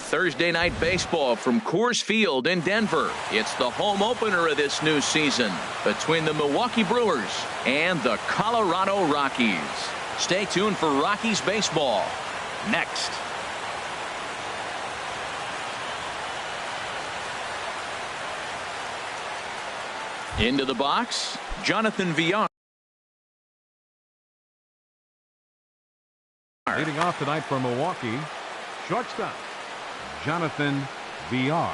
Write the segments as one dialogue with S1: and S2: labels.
S1: Thursday night baseball from Coors Field in Denver. It's the home opener of this new season between the Milwaukee Brewers and the Colorado Rockies. Stay tuned for Rockies baseball next. Into the box, Jonathan Villar.
S2: Leading off tonight for Milwaukee, shortstop Jonathan Villar.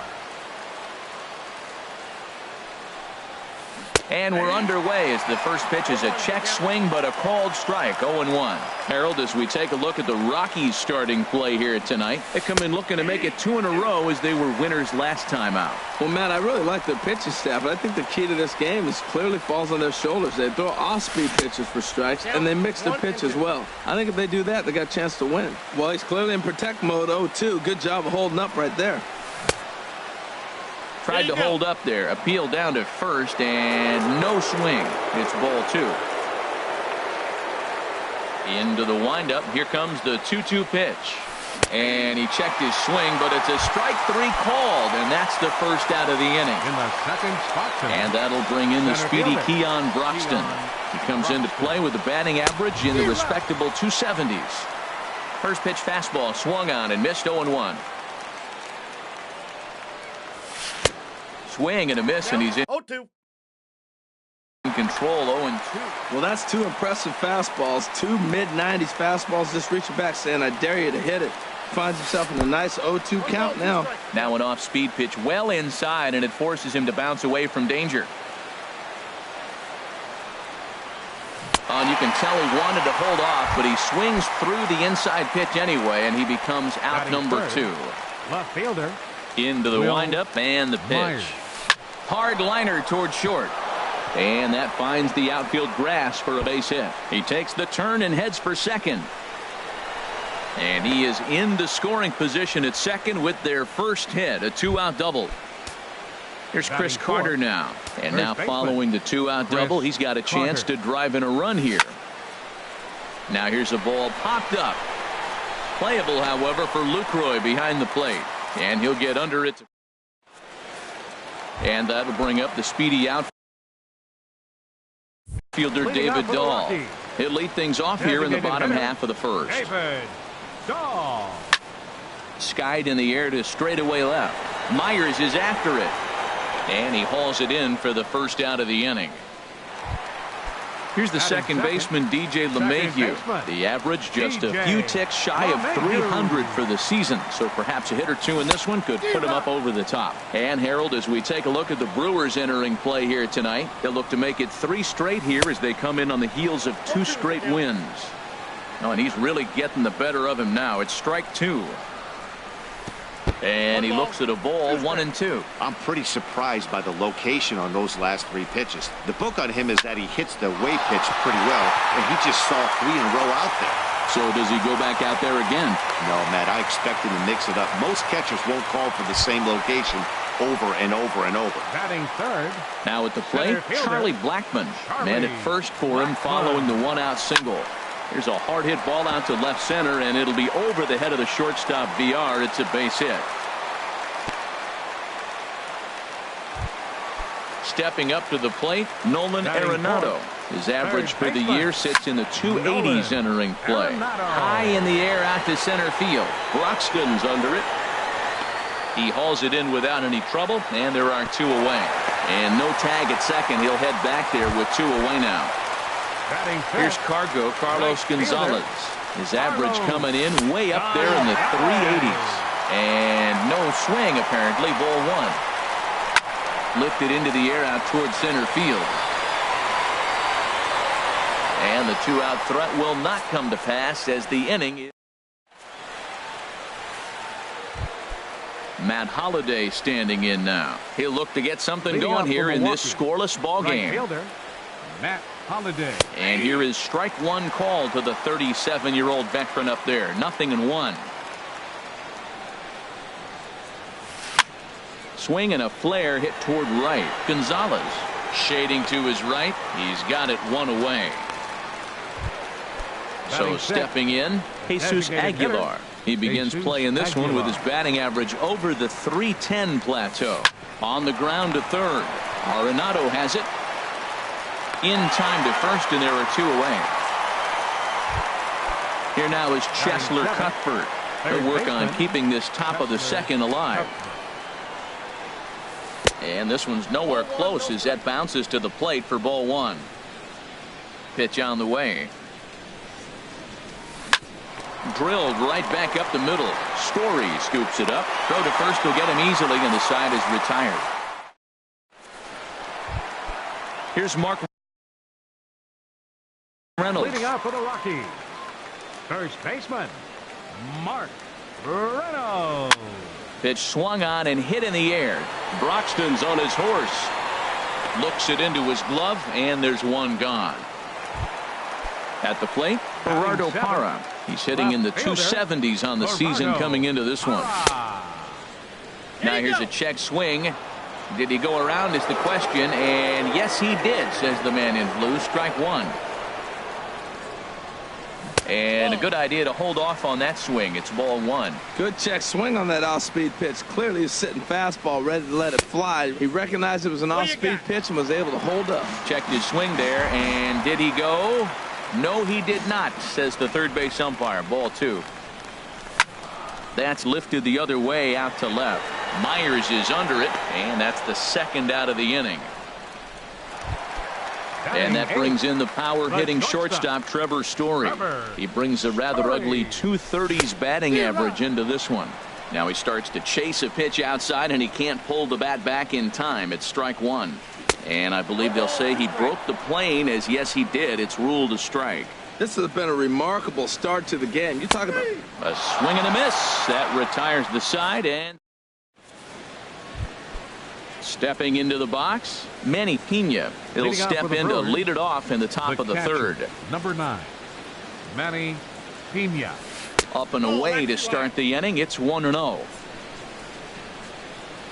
S1: And we're underway as the first pitch is a check swing, but a called strike, 0-1. Harold, as we take a look at the Rockies starting play here tonight, they come in looking to make it 2 in a row as they were winners last time out.
S3: Well, Matt, I really like their pitching staff, but I think the key to this game is clearly falls on their shoulders. They throw off-speed pitches for strikes, and they mix their pitch as well. I think if they do that, they got a chance to win. Well, he's clearly in protect mode, 0-2. Good job of holding up right there.
S1: Tried to hold up there. Appeal down to first, and no swing. It's ball 2. Into the windup. Here comes the 2-2 pitch. And he checked his swing, but it's a strike 3 called, and that's the first out of the inning.
S2: In the second spot tonight,
S1: and that'll bring in the speedy Keon Broxton. He comes into play with a batting average in the respectable 270s. First pitch fastball swung on and missed, 0-1. Swing and a miss, and he's in control, 0-2.
S3: Well, that's 2 impressive fastballs, 2 mid-90s fastballs, just reaching back saying, I dare you to hit it. Finds himself in a nice 0-2 count now.
S1: Now an off-speed pitch well inside, and it forces him to bounce away from danger. And you can tell he wanted to hold off, but he swings through the inside pitch anyway, and he becomes out number 2.
S2: Left fielder.
S1: Into the windup and the pitch. Hard liner toward short. And that finds the outfield grass for a base hit. He takes the turn and heads for second. And he is in the scoring position at second with their first hit, a 2-out double. Here's Chris Carter now. And now following the 2-out double, he's got a chance to drive in a run here. Now here's a ball popped up. Playable, however, for Lucroy behind the plate. And he'll get under it. And that'll bring up the speedy outfielder David Dahl. He'll lead things off here in the bottom half of the first.
S2: David Dahl.
S1: Skied in the air to straightaway left. Myers is after it. And he hauls it in for the first out of the inning. Here's the second baseman, DJ LeMahieu. The average just a few ticks shy of 300 for the season. So perhaps a hit or two in this one could put him up over the top. And Harold, as we take a look at the Brewers entering play here tonight, they'll look to make it 3 straight here as they come in on the heels of 2 straight wins. Oh, and he's really getting the better of him now. It's strike 2. And he looks at a ball, 1-2.
S4: I'm pretty surprised by the location on those last 3 pitches. The book on him is that he hits the way pitch pretty well, and he just saw 3 in a row out there.
S1: So does he go back out there again?
S4: No, Matt, I expect him to mix it up. Most catchers won't call for the same location over and over and over.
S2: Batting third.
S1: Now at the plate, Charlie Blackmon. Man at first for him following the 1-out single. Here's a hard hit ball out to left center, and it'll be over the head of the shortstop Villar. It's a base hit. Stepping up to the plate, Nolan Arenado. His average for the year sits in the 280s entering play. High in the air out to center field. Broxton's under it. He hauls it in without any trouble, and there are 2 away. And no tag at second. He'll head back there with 2 away now. Here's Carlos Gonzalez. His average coming in way up there in the 380s. And no swing, apparently. Ball 1. Lifted into the air out towards center field. And the 2-out threat will not come to pass as the inning is. Matt Holliday standing in now. He'll look to get something going here in this scoreless ball game.
S2: Matt Holliday.
S1: And here is strike 1 call to the 37-year-old veteran up there. 0-1. Swing and a flare hit toward right. Gonzalez shading to his right. He's got it 1 away. So stepping in, Jesus Aguilar. He begins play in this one with his batting average over the .310 plateau. On the ground to third. Arenado has it. In time to first, and there are 2 away. Here now is Cheslor Cuthbert. He'll work on keeping this top of the second alive. And this one's nowhere close as that bounces to the plate for ball 1. Pitch on the way. Drilled right back up the middle. Story scoops it up. Throw to first will get him easily, and the side is retired. Here's Mark Reynolds.
S2: Leading off for the Rockies, first baseman, Mark Reynolds.
S1: Pitch swung on and hit in the air. Broxton's on his horse. Looks it into his glove, and there's one gone. At the plate, Gerardo Parra. He's hitting in the 270s on the season coming into this one. Now here's a check swing. Did he go around is the question, and yes he did, says the man in blue. Strike 1. And a good idea to hold off on that swing. It's ball 1.
S3: Good check swing on that off-speed pitch. Clearly he's sitting fastball, ready to let it fly. He recognized it was an off-speed pitch and was able to hold up.
S1: Checked his swing there, and did he go? No, he did not, says the third base umpire. Ball 2. That's lifted the other way out to left. Myers is under it, and that's the second out of the inning. And that brings in the power-hitting shortstop, Trevor Story. He brings a rather ugly 230s batting average into this one. Now he starts to chase a pitch outside, and he can't pull the bat back in time. It's strike 1. And I believe they'll say he broke the plane, as yes he did. It's ruled a strike.
S3: This has been a remarkable start to the game. You talk about
S1: a swing and a miss. That retires the side, and stepping into the box, Manny Pena. He'll step in to lead it off in the top of the third.
S2: Number 9, Manny Pena.
S1: Up and away to start the inning. It's 1-0.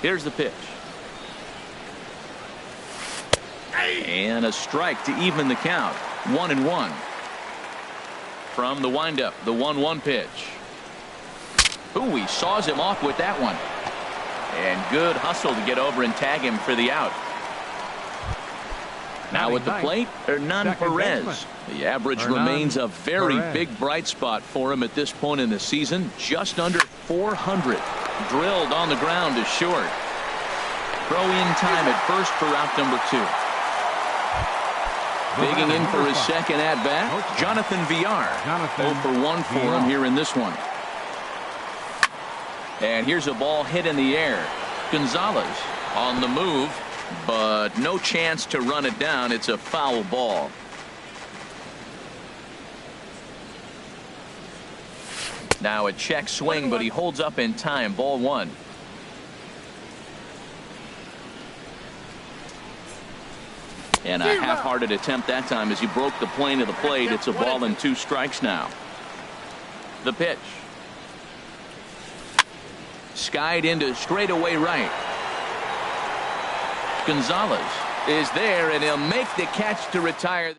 S1: Here's the pitch. And a strike to even the count. 1-1. From the windup, the 1-1 pitch. Ooh, he saws him off with that one. And good hustle to get over and tag him for the out. Now at the plate, Hernan Perez. The average remains a very big bright spot for him at this point in the season. Just under 400. Drilled on the ground to short. Throw in time at first for out number 2. Digging in for his second at-bat, Jonathan Villar. 0 for 1 for him here in this one. And here's a ball hit in the air. Gonzalez on the move, but no chance to run it down. It's a foul ball. Now a check swing, but he holds up in time. Ball 1. And a half-hearted attempt that time as he broke the plane of the plate. It's a ball and 2 strikes now. The pitch. Skied into straightaway right. Gonzalez is there, and he'll make the catch to retire.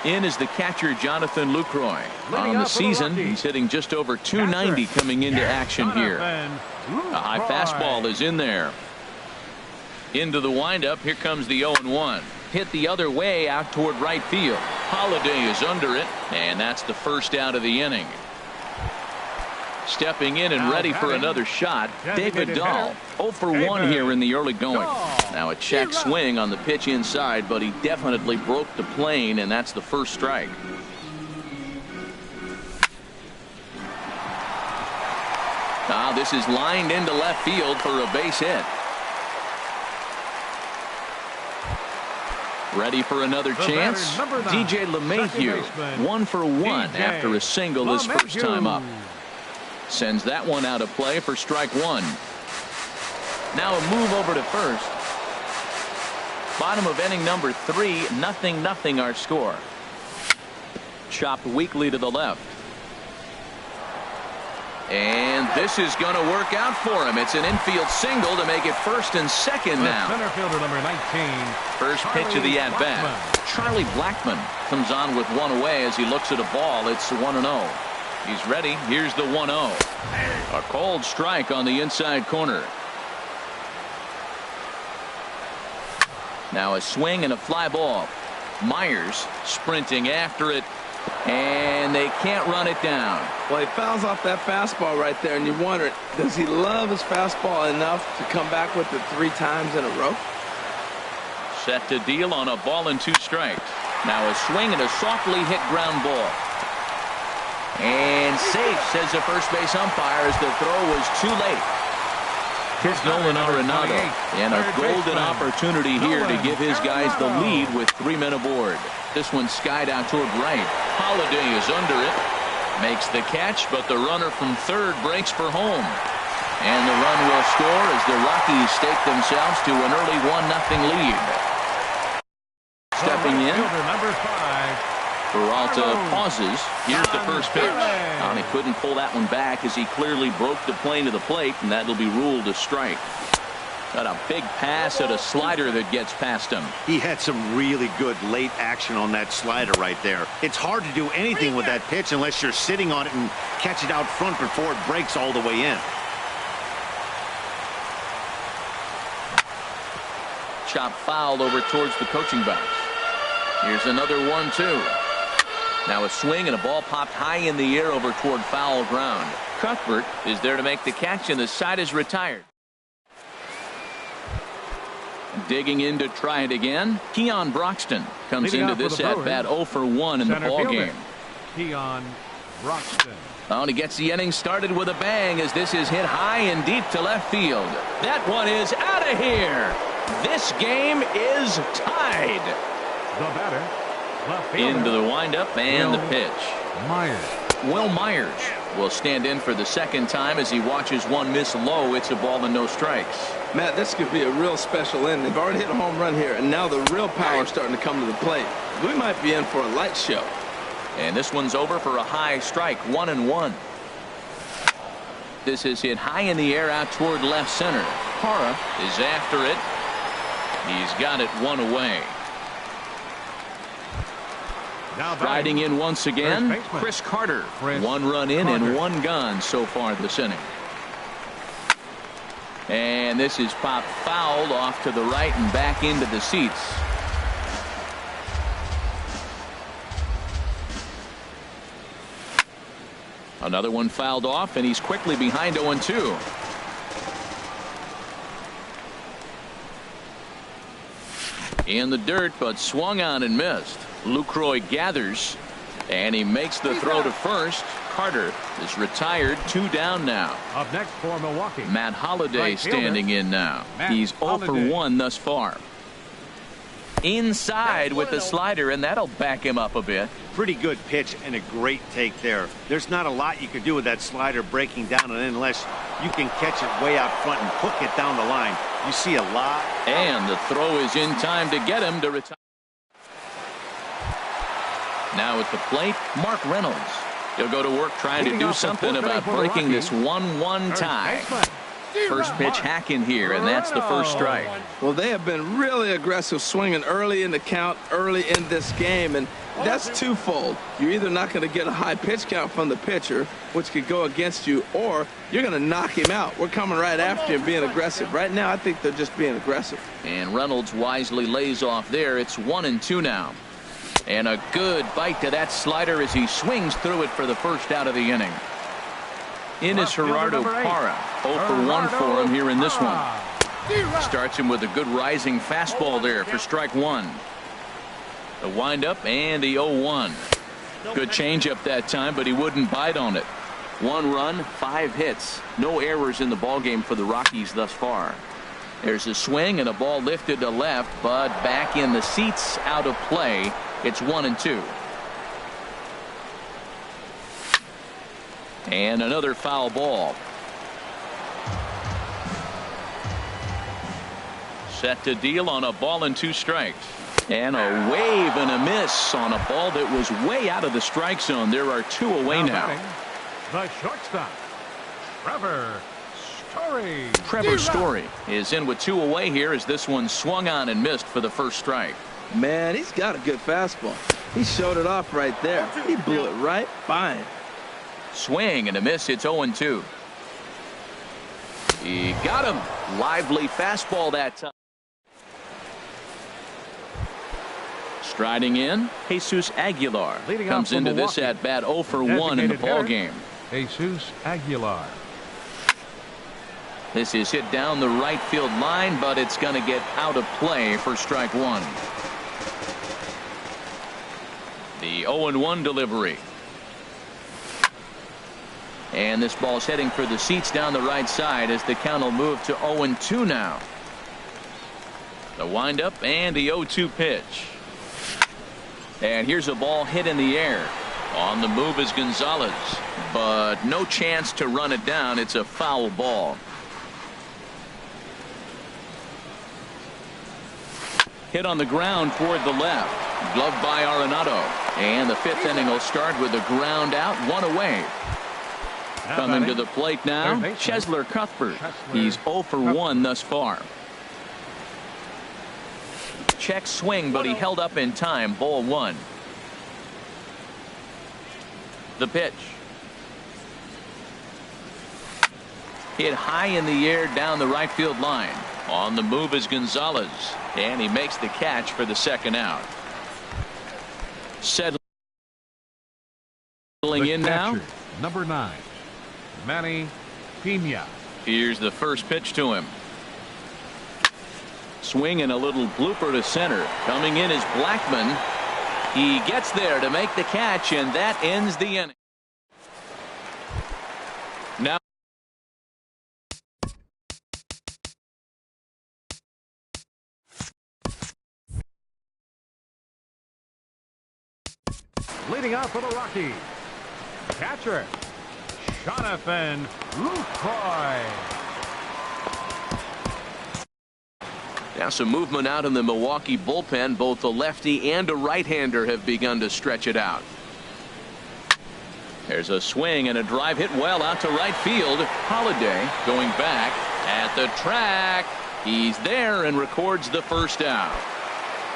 S1: In is the catcher, Jonathan Lucroy. On the season, he's hitting just over 290 coming into action here. A high fastball is in there. Into the windup. Here comes the 0-1. Hit the other way out toward right field. Holiday is under it, and that's the first out of the inning. Stepping in and ready for another shot, David Dahl. 0 for 1 here in the early going. Now a check swing on the pitch inside, but he definitely broke the plane, and that's the first strike. Now this is lined into left field for a base hit. Ready for another chance? DJ LeMahieu, 1 for 1 after a single his first time up. Sends that one out of play for strike 1. Now a move over to first. Bottom of inning number 3, 0-0 our score. Chopped weakly to the left. And this is going to work out for him. It's an infield single to make it first and second now.
S2: Center fielder number 19.
S1: First pitch of the at-bat. Charlie Blackmon comes on with one away as he looks at a ball. It's 1-0. He's ready. Here's the 1-0. A cold strike on the inside corner. Now a swing and a fly ball. Myers sprinting after it, and they can't run it down.
S3: Well, he fouls off that fastball right there, and you wonder, does he love his fastball enough to come back with it 3 times in a row?
S1: Set to deal on a ball and 2 strikes. Now a swing and a softly hit ground ball. And safe, says the first base umpire, as the throw was too late. Here's Nolan Arenado, and a golden opportunity here to give his guys the lead with 3 men aboard. This one skied out toward right. Holiday is under it. Makes the catch, but the runner from third breaks for home. And the run will score as the Rockies stake themselves to an early 1-0 lead. Stepping in,
S2: Number 5.
S1: Peralta pauses. Here's the first pitch. And he couldn't pull that one back as he clearly broke the plane to the plate, and that'll be ruled a strike. Got a big pass at a slider that gets past him.
S4: He had some really good late action on that slider right there. It's hard to do anything with that pitch unless you're sitting on it and catch it out front before it breaks all the way in.
S1: Chop foul over towards the coaching box. Here's another 1-2. Now a swing and a ball popped high in the air over toward foul ground. Cuthbert is there to make the catch, and the side is retired. Digging in to try it again. Keon Broxton comes into this at bat 0 for 1 in the ball game.
S2: Keon Broxton.
S1: Oh, and he gets the inning started with a bang as this is hit high and deep to left field. That one is out of here. This game is tied.
S2: The batter.
S1: Into the windup and the pitch.
S2: Myers.
S1: Will Myers will stand in for the second time as he watches one miss low. It's a ball and no strikes.
S3: Matt, this could be a real special inning. They've already hit a home run here, and now the real power is starting to come to the plate. We might be in for a light show.
S1: And this one's over for a high strike, 1-1. This is hit high in the air out toward left center. Parra is after it. He's got it 1 away. Riding in once again, Chris Carter. 1 run in and 1 gone so far this inning. And this is popped fouled off to the right and back into the seats. Another one fouled off, and he's quickly behind 0-2. In the dirt, but swung on and missed. Lucroy gathers, and he makes the throw to first. Carter is retired, 2 down now.
S2: Up next for Milwaukee,
S1: Matt Holliday standing in now. He's 0 for 1 thus far. Inside with the slider, and that'll back him up a bit.
S4: Pretty good pitch and a great take there. There's not a lot you can do with that slider breaking down, and unless you can catch it way out front and hook it down the line, you see a lot.
S1: And the throw is in time to get him to retire. Now at the plate, Mark Reynolds. He'll go to work trying to do something about breaking this 1-1 tie. First pitch hack in here, and that's the first strike.
S3: Well, they have been really aggressive swinging early in the count, early in this game, and that's twofold. You're either not going to get a high pitch count from the pitcher, which could go against you, or you're going to knock him out. We're coming right after him being aggressive. Right now, I think they're just being aggressive.
S1: And Reynolds wisely lays off there. It's 1-2 now. And a good bite to that slider as he swings through it for the first out of the inning. In is Gerardo Parra. 0 for 1 for him here in this one. Starts him with a good rising fastball there for strike 1. The windup and the 0-1. Good changeup that time, but he wouldn't bite on it. 1 run, 5 hits. No errors in the ballgame for the Rockies thus far. There's a swing and a ball lifted to left, but back in the seats, out of play. It's 1-2. And another foul ball. Set to deal on a ball and 2 strikes. And a wave and a miss on a ball that was way out of the strike zone. There are 2 away now.
S2: The shortstop, Trevor Story.
S1: Trevor Story is in with 2 away here as this one swung on and missed for the first strike.
S3: Man, he's got a good fastball. He showed it off right there. He blew it right by him.
S1: Swing and a miss. It's 0-2. He got him. Lively fastball that time. Striding in, Jesus Aguilar comes into this at bat 0 for 1 in the ball game.
S2: Jesus Aguilar.
S1: This is hit down the right field line, but it's going to get out of play for strike one. The 0-1 delivery. And this ball's heading for the seats down the right side as the count will move to 0-2 now. The windup and the 0-2 pitch. And here's a ball hit in the air. On the move is Gonzalez, but no chance to run it down. It's a foul ball. Hit on the ground toward the left. Gloved by Arenado. And the fifth inning will start with a ground out, one away. Coming to the plate now, Chesler Cuthbert. He's 0 for 1 thus far. Check swing, but he held up in time. Ball 1. The pitch. Hit high in the air down the right field line. On the move is Gonzalez, and he makes the catch for the second out. Settling in now.
S2: Number 9, Manny Pena.
S1: Here's the first pitch to him. Swing and a little blooper to center. Coming in is Blackman. He gets there to make the catch, and that ends the inning. Now
S2: Leading off for the Rockies, catcher Jonathan Lucroy.
S1: now some movement out in the Milwaukee bullpen. Both a lefty and a right-hander have begun to stretch it out. There's a swing and a drive hit well out to right field. Holiday going back at the track. He's there and records the first out.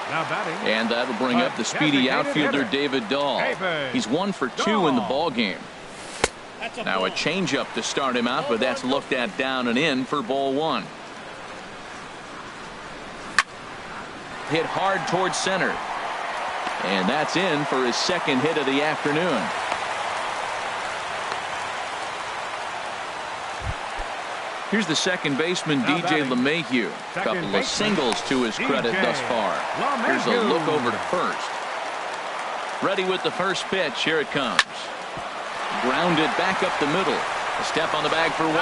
S2: Now batting.
S1: And that'll bring up the speedy outfielder David Dahl. He's 1 for 2 in the ball game. Now a changeup to start him out, but that's looked at down and in for ball 1. Hit hard towards center. And that's in for his second hit of the afternoon. Here's the second baseman, DJ LeMahieu. A couple of singles to his credit thus far. Here's a look over to first. Ready with the first pitch. Here it comes. Grounded back up the middle. A step on the bag for 1.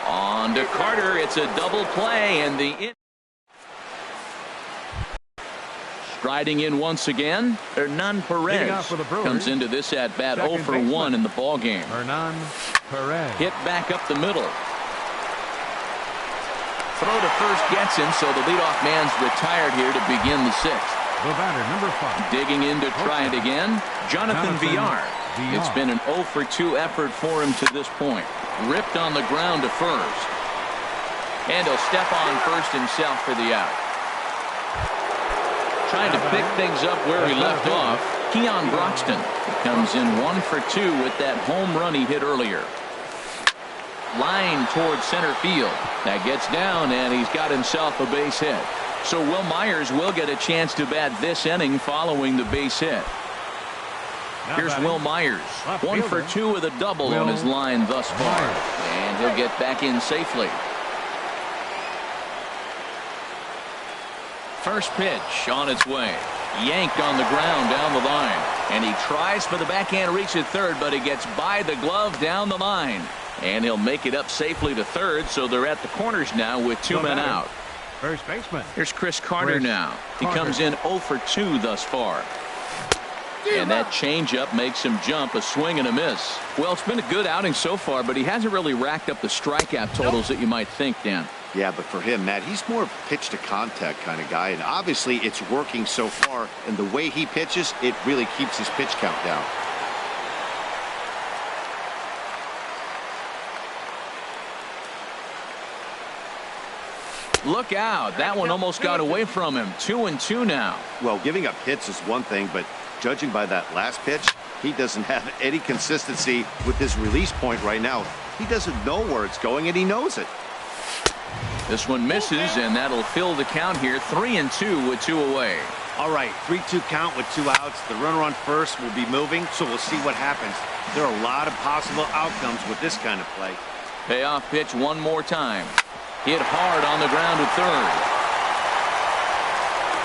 S1: On to Carter. It's a double play, and the in. Striding in once again, Hernan Perez comes into this at bat 0 for 1 in the ball game.
S2: Hernan Perez.
S1: Hit back up the middle. Throw to first gets him, so the leadoff man's retired here to begin the 6th.
S2: The batter, number 5.
S1: Digging in to try it again, Jonathan Villar. It's been an 0 for 2 effort for him to this point. Ripped on the ground to first. And he'll step on first himself for the out. Trying to pick things up where he left off, Keon Broxton comes in 1 for 2 with that home run he hit earlier. Line towards center field. That gets down, and he's got himself a base hit. So Will Myers will get a chance to bat this inning following the base hit. Here's Will Myers. 1 for 2 with a double on his line thus far. And he'll get back in safely. First pitch on its way. Yanked on the ground down the line. And he tries for the backhand reach at third, but he gets by the glove down the line. And he'll make it up safely to third, so they're at the corners now with 2 men out.
S2: First baseman.
S1: Here's Chris Carter now. He comes in 0 for 2 thus far. And that changeup makes him jump. A swing and a miss. Well, it's been a good outing so far, but he hasn't really racked up the strikeout totals that you might think, Dan.
S4: Yeah, but for him, Matt, he's more pitch to contact kind of guy, and obviously it's working so far, and the way he pitches, it really keeps his pitch count down.
S1: Look out. That one almost got away from him. 2-2 now.
S4: Well, giving up hits is one thing, but judging by that last pitch, He doesn't have any consistency with his release point right now. He doesn't know where it's going, and he knows it.
S1: This one misses, and that'll fill the count here. 3-2 with 2 away.
S4: All right, 3-2 count with 2 outs. The runner on first will be moving, so we'll see what happens. There are a lot of possible outcomes with this kind of play.
S1: Payoff pitch one more time. Hit hard on the ground to third.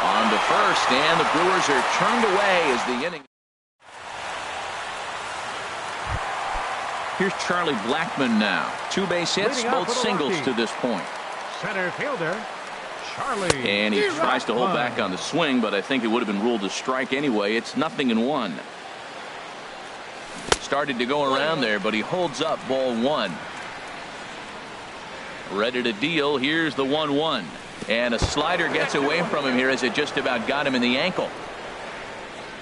S1: On to first, and the Brewers are turned away as the inning. Here's Charlie Blackmon now. 2 base hits, both singles to this point.
S2: Center fielder, Charlie.
S1: And he tries to hold back on the swing, but I think it would have been ruled a strike anyway. It's 0-1. Started to go around there, but he holds up ball 1. Ready to deal. Here's the 1-1. And a slider gets away from him here as it just about got him in the ankle.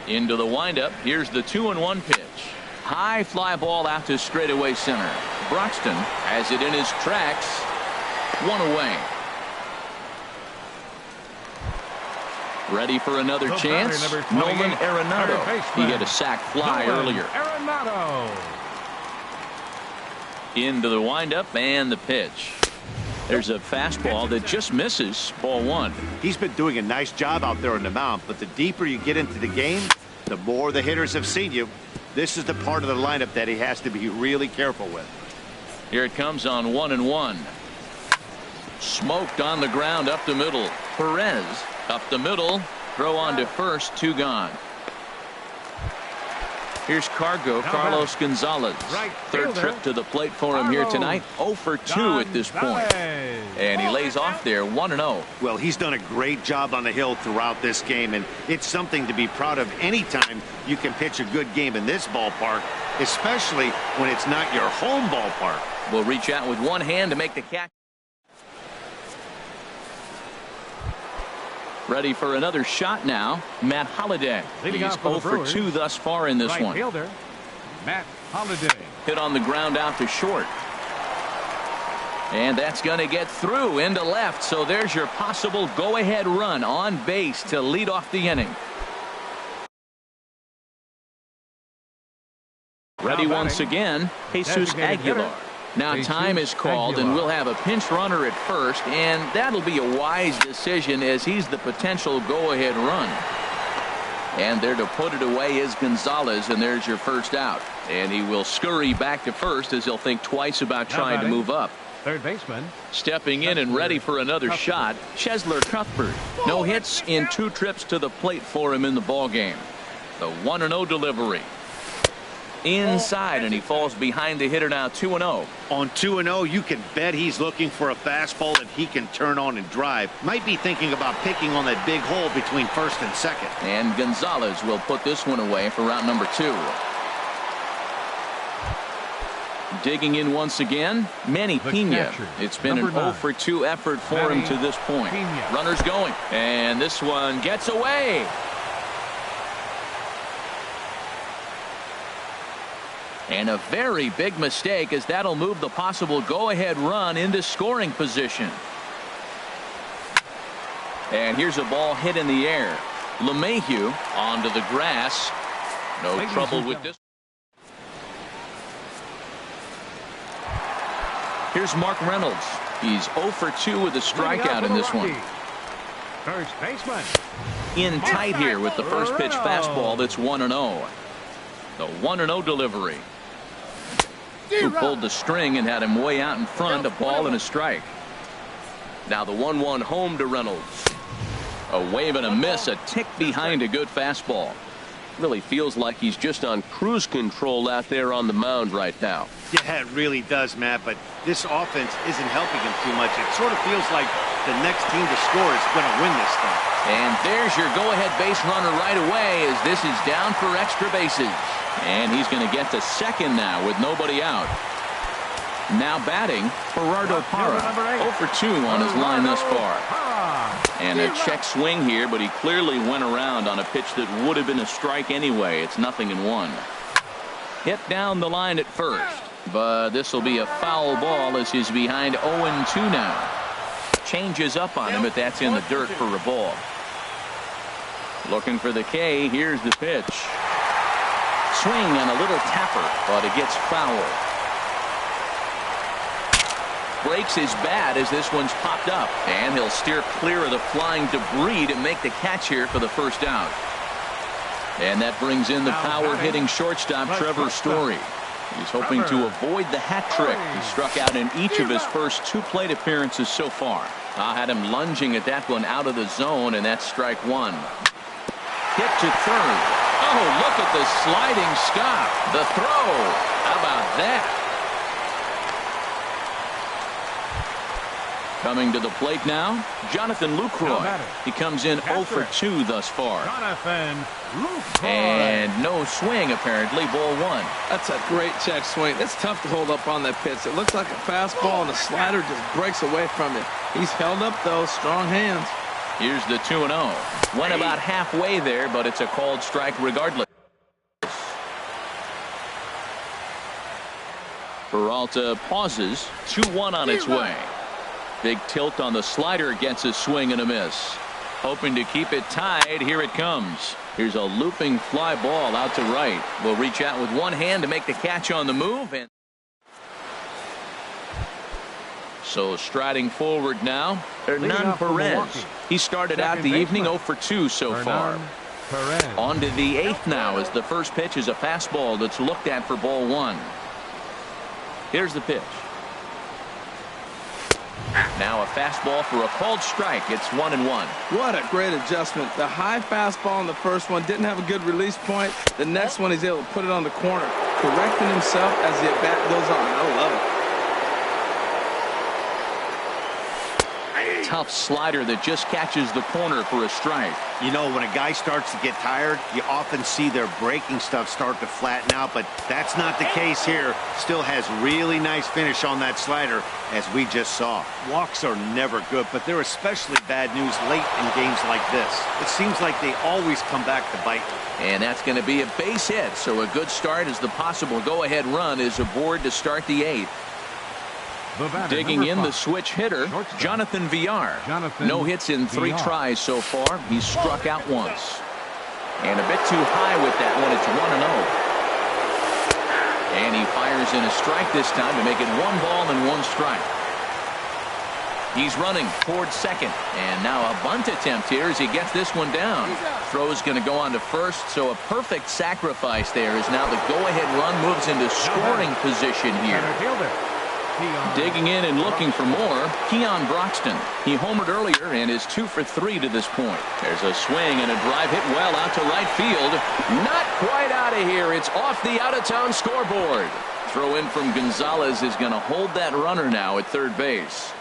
S1: Into the windup. Here's the 2-1 pitch. High fly ball out to straightaway center. Broxton has it in his tracks. 1 away. Ready for another chance. Nolan Arenado. He had a sac fly earlier.
S2: Arenado.
S1: Into the windup and the pitch. There's a fastball that just misses. Ball 1.
S4: He's been doing a nice job out there on the mound, but the deeper you get into the game, the more the hitters have seen you. This is the part of the lineup that he has to be really careful with.
S1: Here it comes on 1-1. Smoked on the ground up the middle. Perez up the middle. Throw on to first. 2 gone. Here's Carlos Gonzalez. Third trip to the plate for him here tonight. 0 for 2 at this point. And he lays off there 1-0.
S4: Well, he's done a great job on the hill throughout this game, and it's something to be proud of anytime you can pitch a good game in this ballpark, especially when it's not your home ballpark.
S1: Will reach out with one hand to make the catch. Ready for another shot now. Matt Holliday. He's 0 for 2 thus far in this one.
S2: Fielder, Matt Holliday.
S1: Hit on the ground out to short. And that's going to get through into left. So there's your possible go-ahead run on base to lead off the inning. Ready once again, Jesus Aguilar. Now time is called, and we'll have a pinch runner at first, and that'll be a wise decision as he's the potential go-ahead run. And there to put it away is Gonzalez, and there's your first out. And he will scurry back to first as he'll think twice about trying to move up.
S2: Third baseman.
S1: Stepping in and ready for another shot, Cheslor Cuthbert. No hits in 2 trips to the plate for him in the ballgame. The 1-0 delivery. Inside, and he falls behind the hitter now. 2-0.
S4: On 2-0, you can bet he's looking for a fastball that he can turn on and drive. Might be thinking about picking on that big hole between first and second.
S1: And Gonzalez will put this one away for route number 2. Digging in once again, Manny Pena. It's been an 0 for 2 effort for him to this point. Runners going, and this one gets away. And a very big mistake, as that'll move the possible go-ahead run into scoring position. And here's a ball hit in the air. LeMahieu onto the grass. No trouble with this. Here's Mark Reynolds. He's 0 for 2 with a strikeout in this one.
S2: First baseman.
S1: In tight here with the first pitch fastball. That's 1-0. The 1-0 delivery. Who pulled the string and had him way out in front, a ball and a strike. Now the 1-1 home to Reynolds. A wave and a miss, a tick behind a good fastball. Really feels like he's just on cruise control out there on the mound right now.
S4: Yeah, it really does, Matt, but this offense isn't helping him too much. It sort of feels like the next team to score is going to win this thing.
S1: And there's your go-ahead base runner right away as this is down for extra bases. And he's going to get to second now with nobody out. Now batting, Gerardo Parra. 0 for 2 on his line thus far. And a check swing here, but he clearly went around on a pitch that would have been a strike anyway. It's 0-1. Hit down the line at first, but this will be a foul ball as he's behind 0-2 now. Changes up on him, but that's in the dirt for a ball. Looking for the K. Here's the pitch. swing and a little tapper, but it gets foul. Breaks his bat as this one's popped up, and he'll steer clear of the flying debris to make the catch here for the first out. And that brings in the power-hitting shortstop Trevor Story. He's hoping to avoid the hat trick. He struck out in each of his first 2 plate appearances so far. I had him lunging at that one out of the zone, and that's strike 1. Hit to third. Oh, look at the sliding stop. The throw. How about that? Coming to the plate now, Jonathan Lucroy. He comes in 0 for 2 thus far.
S2: Jonathan Lucroy.
S1: And no swing, apparently. Ball 1.
S3: That's a great check swing. It's tough to hold up on that pitch. It looks like a fastball, and the slider just breaks away from it. He's held up, though. Strong hands.
S1: Here's the 2-0. Went about halfway there, but it's a called strike regardless. Peralta pauses. 2-1 on its way. Big tilt on the slider, gets a swing and a miss. Hoping to keep it tied. Here it comes. Here's a looping fly ball out to right. Will reach out with one hand to make the catch on the move. And so striding forward now, Hernan Perez. He started out the evening 0 for 2 so far. On to the 8th now as the first pitch is a fastball that's looked at for ball 1. Here's the pitch. Now a fastball for a called strike. It's 1-1.
S3: What a great adjustment. The high fastball on the first one didn't have a good release point. The next one he's able to put it on the corner, correcting himself as the at-bat goes on. I love it.
S1: Tough slider that just catches the corner for a strike.
S4: You know, when a guy starts to get tired, you often see their breaking stuff start to flatten out, but that's not the case here. Still has really nice finish on that slider, as we just saw. Walks are never good, but they're especially bad news late in games like this. It seems like they always come back to bite.
S1: And that's going to be a base hit, so a good start as the possible go-ahead run is aboard to start the 8th. Digging in the switch hitter, Jonathan Villar. No hits in 3 tries so far. He's struck out once. And a bit too high with that one. It's 1-0. And he fires in a strike this time to make it 1 ball and 1 strike. He's running towards second. And now a bunt attempt here as he gets this one down. Throw's going to go on to first, so a perfect sacrifice there as now the go-ahead run moves into scoring position here. Digging in and looking for more, Keon Broxton. He homered earlier and is 2 for 3 to this point. There's a swing and a drive hit well out to right field. Not quite out of here. It's off the out-of-town scoreboard. Throw in from Gonzalez is going to hold that runner now at third base.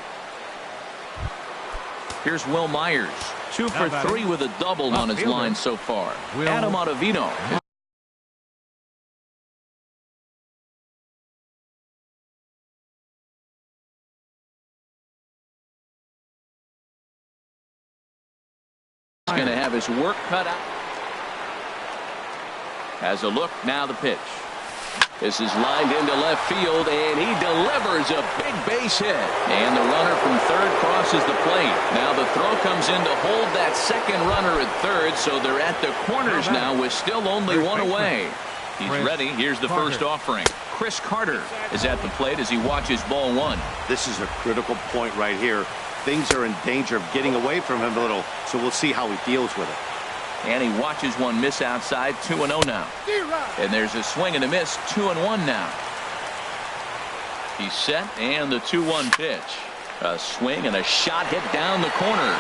S1: Here's Will Myers. 2 for 3 with a double on his line so far. Adam Ottavino. Going to have his work cut out. Has a look, now the pitch. This is lined into left field, and he delivers a big base hit. And the runner from third crosses the plate. Now the throw comes in to hold that second runner at third, so they're at the corners now with still only 1 away. He's ready. Here's the first offering. Chris Carter is at the plate as he watches ball 1.
S4: This is a critical point right here. Things are in danger of getting away from him a little, so we'll see how he deals with it.
S1: And he watches one miss outside. 2-0 now. And there's a swing and a miss. 2-1 now. He's set, and the 2-1 pitch. A swing and a shot hit down the corner.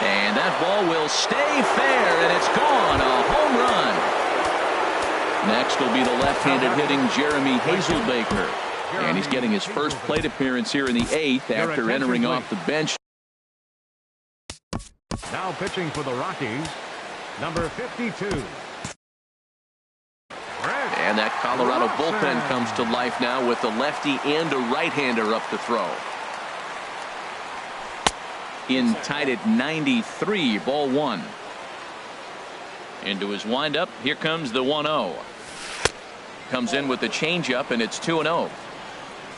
S1: And that ball will stay fair, and it's gone. A home run. Next will be the left-handed hitting Jeremy Hazelbaker. And he's getting his first plate appearance here in the 8th after entering off the bench.
S2: Now pitching for the Rockies, number 52.
S1: And that Colorado bullpen comes to life now with a lefty and a right-hander up to throw. In tied at 93, ball 1. Into his windup, here comes the 1-0. Comes in with the changeup, and it's 2-0.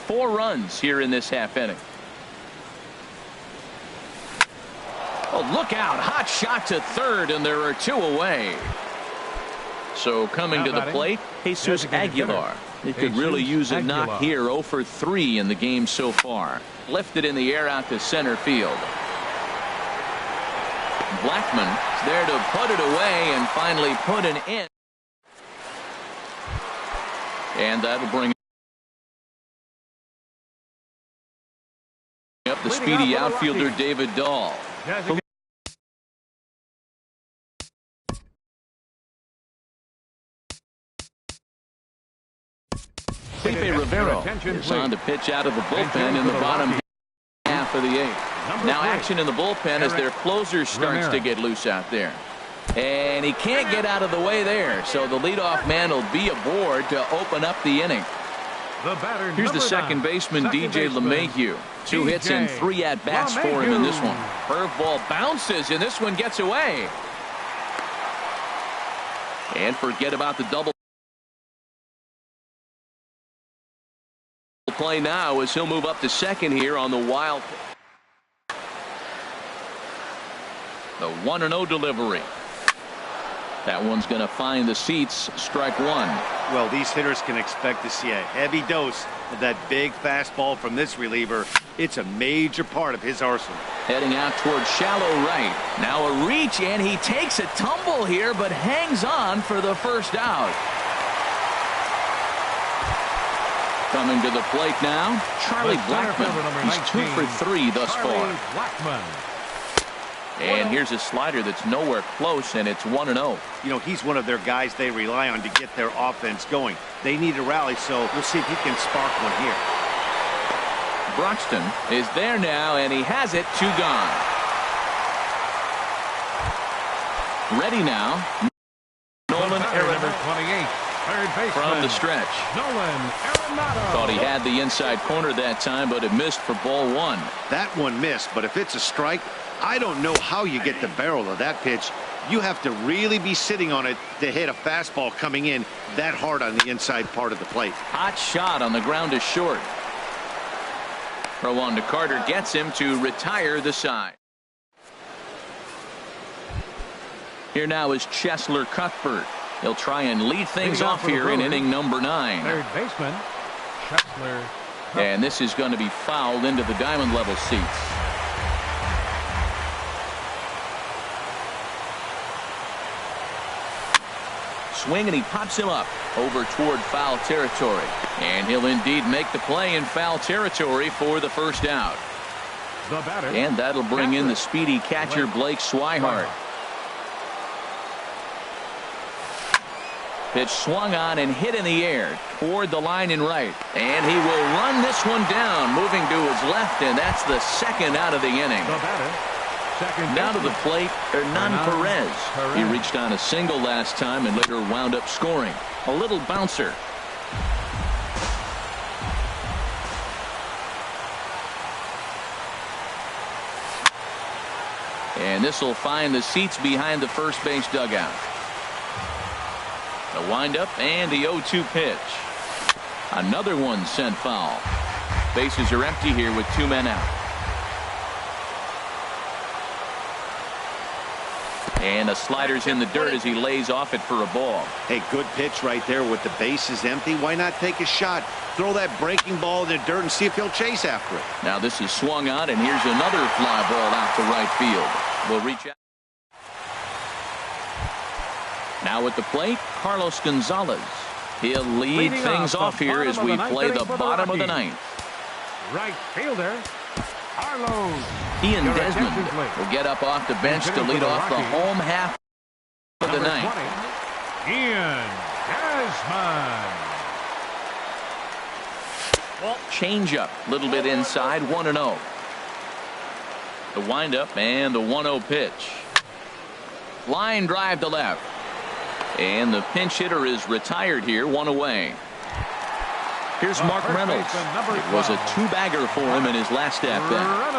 S1: 4 runs here in this half inning. Oh, look out. Hot shot to third, and there are 2 away. So coming to the plate, Jesus Aguilar. He could really use a knock here. 0 for 3 in the game so far. Lifted in the air out to center field. Blackman is there to put it away and finally put an end. And that'll bring up the speedy outfielder David Dahl. Felipe Rivero is on to pitch out of the bullpen in the bottom half of the 8th. Now action in the bullpen as their closer starts to get loose out there. And he can't get out of the way there, so the leadoff man will be aboard to open up the inning. Here's the second baseman, DJ LeMahieu. 2 hits and 3 at-bats for him in this one. Curveball bounces, and this one gets away. And forget about the double play now as he'll move up to second here on the wild. The 1-0 delivery. That one's going to find the seats. Strike 1.
S4: Well, these hitters can expect to see a heavy dose of that big fastball from this reliever. It's a major part of his arsenal.
S1: Heading out towards shallow right. Now a reach, and he takes a tumble here, but hangs on for the first out. Coming to the plate now, Charlie Blackman. He's 2 for 3 thus far. And here's a slider that's nowhere close, and it's 1-0.
S4: You know, he's one of their guys they rely on to get their offense going. They need a rally, so we'll see if he can spark one here.
S1: Broxton is there now, and he has it. 2 gone. Ready now. Nolan Arenado from the stretch. Thought he had the inside corner that time, but it missed for ball 1.
S4: That one missed, but if it's a strike, I don't know how you get the barrel of that pitch. You have to really be sitting on it to hit a fastball coming in that hard on the inside part of the plate.
S1: Hot shot on the ground is short. Throw on to Carter gets him to retire the side. Here now is Cheslor Cuthbert. He'll try and lead things off here in inning number 9.
S2: Third baseman, Cheslor.
S1: And this is going to be fouled into the diamond level seats. Swing, and he pops him up over toward foul territory. And he'll indeed make the play in foul territory for the first out. And that'll bring in the speedy catcher Blake Swihart. Pitch swung on and hit in the air toward the line in right. And he will run this one down, moving to his left, and that's the second out of the inning. Now to the plate, Hernan Perez. He reached on a single last time and later wound up scoring. A little bouncer. And this will find the seats behind the first base dugout. The windup and the 0-2 pitch. Another one sent foul. Bases are empty here with 2 men out. And the slider's in the dirt as he lays off it for a ball.
S4: Hey, good pitch right there with the bases empty. Why not take a shot? Throw that breaking ball in the dirt and see if he'll chase after it.
S1: Now this is swung on, and here's another fly ball out to right field. Will reach out. Now at the plate, Carlos Gonzalez. He'll lead things off here as we play the bottom of the 9th.
S2: Right fielder, Carlos.
S1: Ian Desmond will get up off the bench to lead off the home half of the 9th.
S2: Ian Desmond.
S1: Change up, a little bit inside, 1-0. The windup and the 1-0 pitch. Line drive to left. And the pinch hitter is retired here, 1 away. Here's Mark Reynolds. It was a 2-bagger for him in his last at-bat.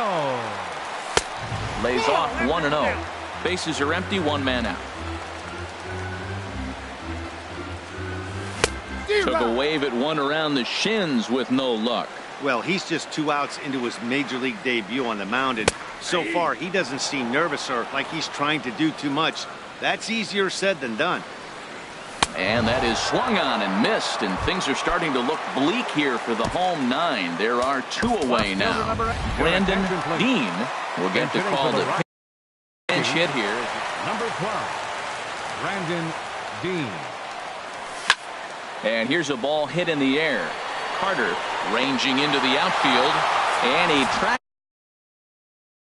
S1: Lays off 1-0. Bases are empty, 1 man out. Took a wave at one around the shins with no luck.
S4: Well, he's just 2 outs into his major league debut on the mound, and so far he doesn't seem nervous or like he's trying to do too much. That's easier said than done.
S1: And that is swung on and missed, and things are starting to look bleak here for the home 9. There are 2 away now. Brandon Dean will get the call to pinch hit here.
S2: Number 12, Brandon Dean.
S1: And here's a ball hit in the air. Carter ranging into the outfield, and he tracks